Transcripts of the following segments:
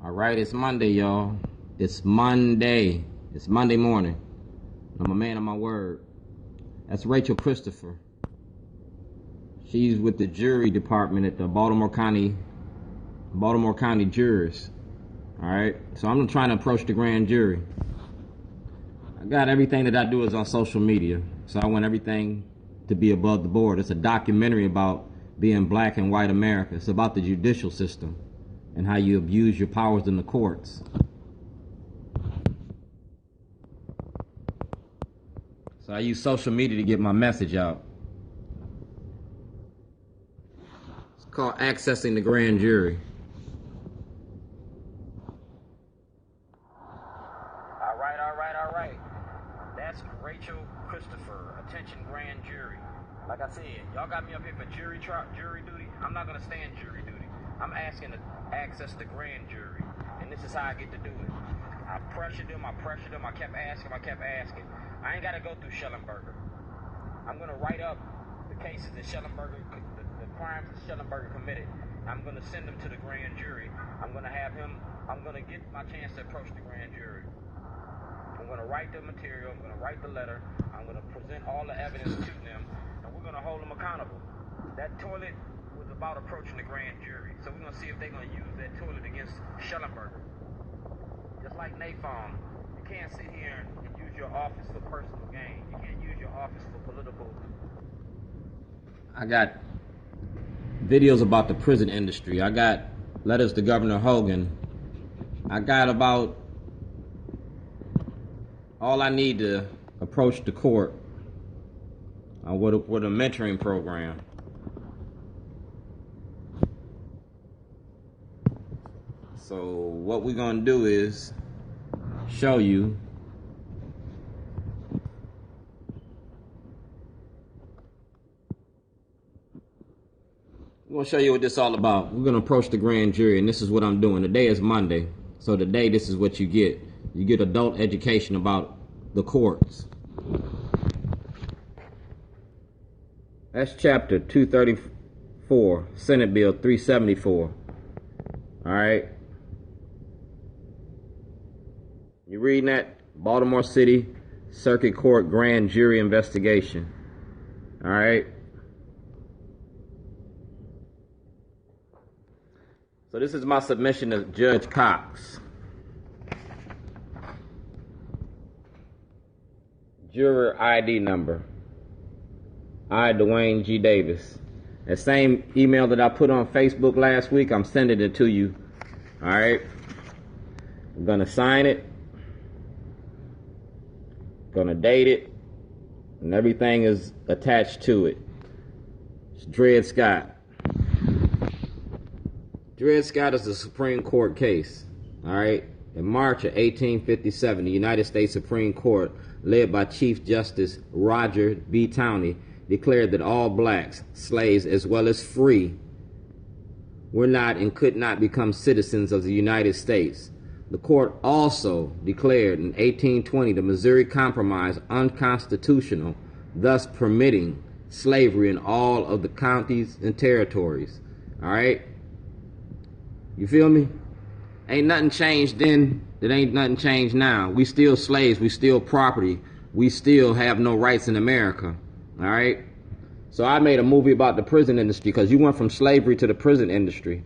All right, it's Monday, y'all. It's Monday. It's Monday morning. I'm a man of my word. That's Rachel Christopher. She's with the jury department at the Baltimore County jurors. All right, so I'm trying to approach the grand jury. I got everything that I do is on social media, so I want everything to be above the board. It's a documentary about being black and white America. It's about the judicial system and how you abuse your powers in the courts. So I use social media to get my message out. It's called accessing the grand jury. All right. That's Rachel Christopher. Attention grand jury. Like I said, y'all got me up here for jury duty. I'm not going to stand jury duty. I'm asking to access the grand jury, and this is how I get to do it. I pressured them, I kept asking. I ain't got to go through Shelleneberger. I'm going to write up the cases that the crimes that Shelleneberger committed. I'm going to send them to the grand jury. I'm going to get my chance to approach the grand jury. I'm going to write the material, I'm going to write the letter, I'm going to present all the evidence to them, and we're going to hold them accountable. That toilet was about approaching the grand jury, so we're going to see if they're going to use that toilet against Shelleneberger. Just like Nathan, you can't sit here and use your office for personal gain. You can't use your office for political. I got videos about the prison industry. I got letters to Governor Hogan. I got about all I need to approach the court with a mentoring program. So what we're going to do is show you what this is all about. We're going to approach the grand jury, and this is what I'm doing. Today is Monday, so today this is what you get. You get adult education about the courts. That's chapter 234, Senate Bill 374. All right. You reading that? Baltimore City Circuit Court Grand Jury Investigation. All right. So this is my submission to Judge Cox. Juror ID number. I, Dwayne G. Davis. That same email that I put on Facebook last week, I'm sending it to you. All right. I'm going to sign it. Going to date it. And everything is attached to it. It's Dred Scott. Dred Scott is a Supreme Court case. All right. In March of 1857, the United States Supreme Court, led by Chief Justice Roger B. Taney, declared that all blacks, slaves as well as free, were not and could not become citizens of the United States. The court also declared in 1820 the Missouri Compromise unconstitutional, thus permitting slavery in all of the counties and territories. All right? You feel me? Ain't nothing changed then. That ain't nothing changed now. We still slaves. We still property. We still have no rights in America. All right? So I made a movie about the prison industry because you went from slavery to the prison industry.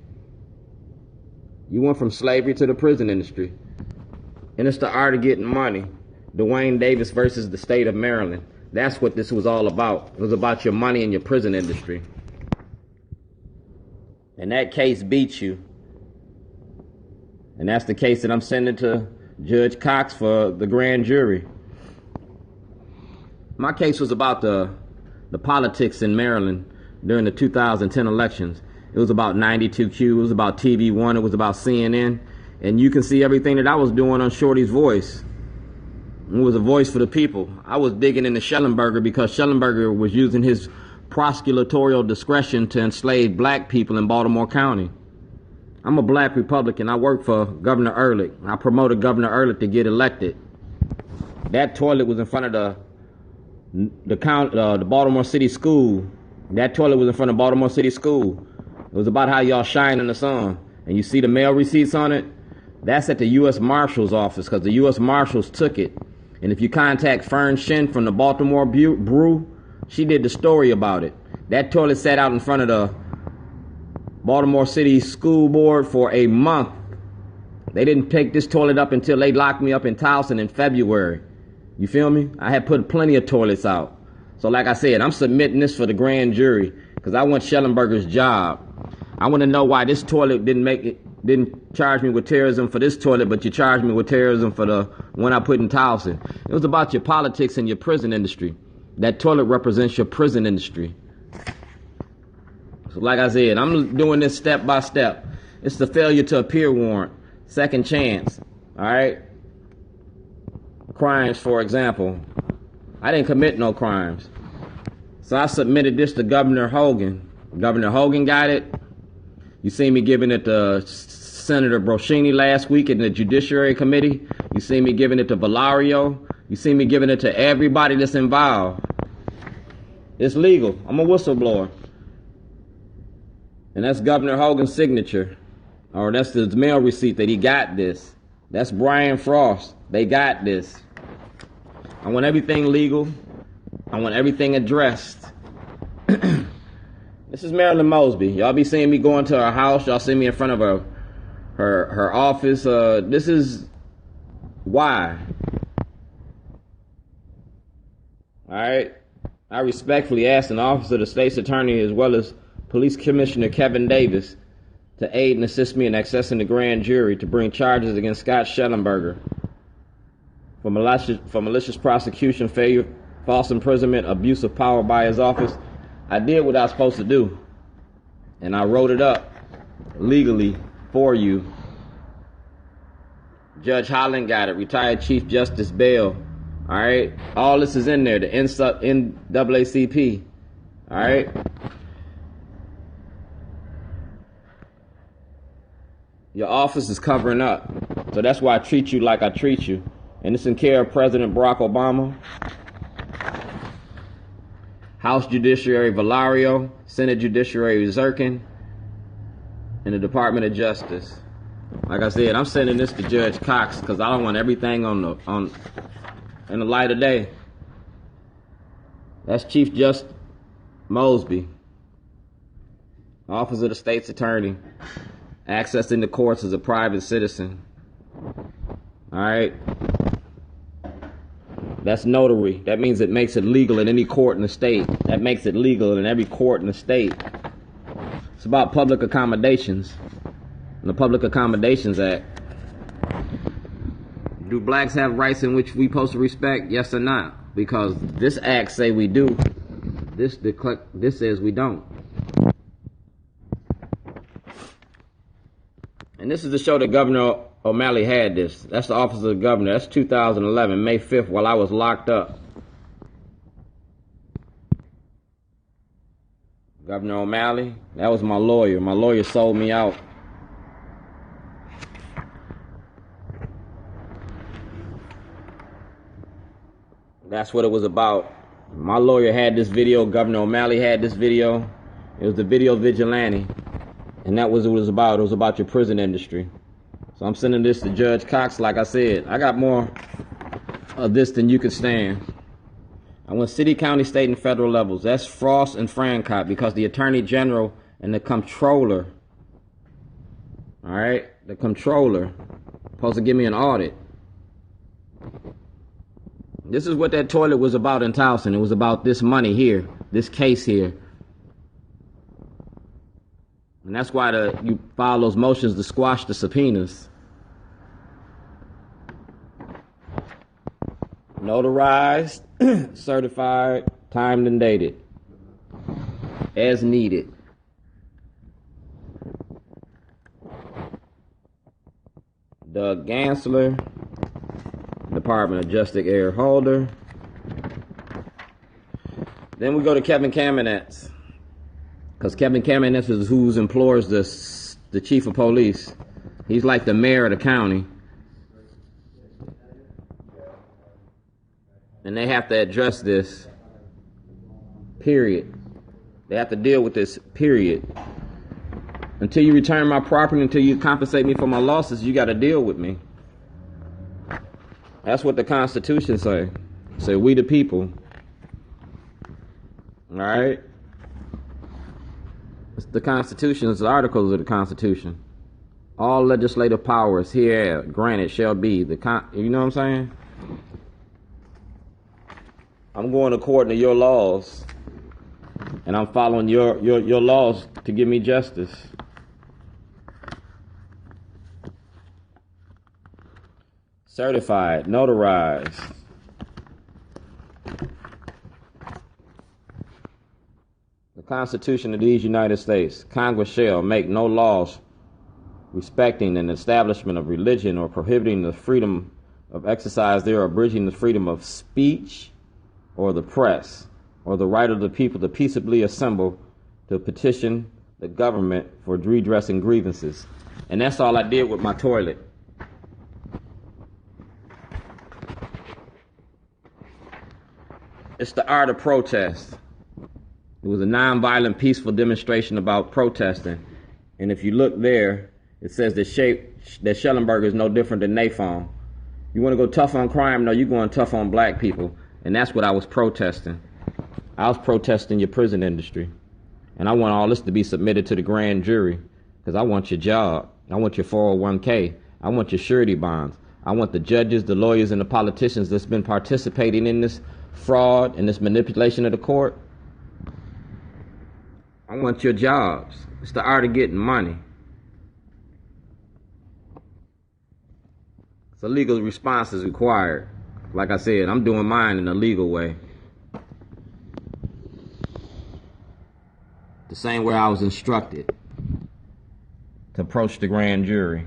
You went from slavery to the prison industry. And it's the art of getting money. Dwayne Davis versus the state of Maryland. That's what this was all about. It was about your money in your prison industry. And that case beat you. And that's the case that I'm sending to Judge Cox for the grand jury. My case was about the politics in Maryland during the 2010 elections. It was about 92Q. It was about TV One. It was about CNN. And you can see everything that I was doing on Shorty's Voice. It was a voice for the people. I was digging into Shelleneberger because Shelleneberger was using his prosecutorial discretion to enslave black people in Baltimore County. I'm a black Republican. I work for Governor Ehrlich. I promoted Governor Ehrlich to get elected. That toilet was in front of the Baltimore City School. That toilet was in front of Baltimore City School. It was about how y'all shine in the sun. And you see the mail receipts on it? That's at the U.S. Marshal's office, because the U.S. Marshals took it. And if you contact Fern Shin from the Baltimore Brew, she did the story about it. That toilet sat out in front of the Baltimore City School Board for a month. They didn't pick this toilet up until they locked me up in Towson in February. You feel me? I had put plenty of toilets out. So like I said, I'm submitting this for the grand jury because I want Shelleneberger's job. I want to know why this toilet didn't charge me with terrorism for this toilet, but you charged me with terrorism for the one I put in Towson. It was about your politics and your prison industry. That toilet represents your prison industry. So like I said, I'm doing this step by step. It's the failure to appear warrant. Second chance. All right? Crimes, for example. I didn't commit no crimes. So I submitted this to Governor Hogan. Governor Hogan got it. You see me giving it to Senator Broshini last week in the Judiciary Committee. You see me giving it to Valario. You see me giving it to everybody that's involved. It's legal. I'm a whistleblower. And that's Governor Hogan's signature. Or that's the mail receipt that he got this. That's Brian Frost. They got this. I want everything legal. I want everything addressed. This is Marilyn Mosby. Y'all be seeing me going to her house. Y'all see me in front of her office. This is why. All right. I respectfully ask an officer of the state's attorney as well as Police Commissioner Kevin Davis to aid and assist me in accessing the grand jury to bring charges against Scott Shelleneberger for malicious prosecution, failure, false imprisonment, abuse of power by his office. I did what I was supposed to do, and I wrote it up legally for you. Judge Holland got it. Retired Chief Justice Bell. All right? All this is in there, the NAACP. All right? Your office is covering up. So that's why I treat you like I treat you. And it's in care of President Barack Obama, House Judiciary Valario, Senate Judiciary Zirkin, and the Department of Justice. Like I said, I'm sending this to Judge Cox because I don't want everything in the light of day. That's Chief Justice Mosby, Office of the State's Attorney, accessing the courts as a private citizen. All right. That's notary. That means it makes it legal in any court in the state. That makes it legal in every court in the state. It's about public accommodations. And the Public Accommodations Act. Do blacks have rights in which we supposed to respect? Yes or not? Because this act say we do. This says we don't. And this is to show that Governor OMalley had this. That's the office of the governor. That's 2011, May 5th, while I was locked up. Governor OMalley, that was my lawyer. My lawyer sold me out. That's what it was about. My lawyer had this video. Governor OMalley had this video. It was the video vigilante. And that was what it was about. It was about your prison industry. So I'm sending this to Judge Cox. Like I said, I got more of this than you could stand. I want city, county, state, and federal levels. That's Frost and Francott, because the Attorney General and the Comptroller, all right, the Comptroller, supposed to give me an audit. This is what that toilet was about in Towson. It was about this money here, this case here. And that's why you file those motions to squash the subpoenas. Notarized, certified, timed and dated. As needed. Doug Gansler, Department of Justice Air Holder. Then we go to Kevin Kamenetz. Because Kevin Kamenetz is who implores the chief of police. He's like the mayor of the county. And they have to address this, period. They have to deal with this, period. Until you return my property, until you compensate me for my losses, you got to deal with me. That's what the Constitution say. Say we the people. All right? It's the Constitution. It's the articles of the Constitution. All legislative powers here granted shall be the you know what I'm saying? I'm going according to your laws, and I'm following your laws to give me justice. Certified, notarized. The Constitution of these United States. Congress shall make no laws respecting an establishment of religion or prohibiting the freedom of exercise there or abridging the freedom of speech or the press or the right of the people to peaceably assemble to petition the government for redressing grievances. And that's all I did with my toilet. It's the art of protest. It was a nonviolent, peaceful demonstration about protesting. And if you look there, it says that Shelleneberger is no different than Naphon. You want to go tough on crime? No, you're going tough on black people. And that's what I was protesting. I was protesting your prison industry. And I want all this to be submitted to the grand jury because I want your job. I want your 401k. I want your surety bonds. I want the judges, the lawyers, and the politicians that's been participating in this fraud and this manipulation of the court. I want your jobs. It's the art of getting money. So legal response is required. Like I said, I'm doing mine in a legal way. The same way I was instructed to approach the grand jury.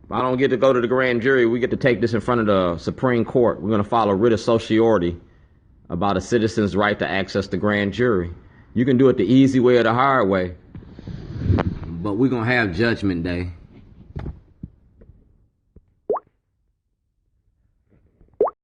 If I don't get to go to the grand jury, we get to take this in front of the Supreme Court. We're going to file a writ of certiorari about a citizen's right to access the grand jury. You can do it the easy way or the hard way, but we're going to have Judgment Day.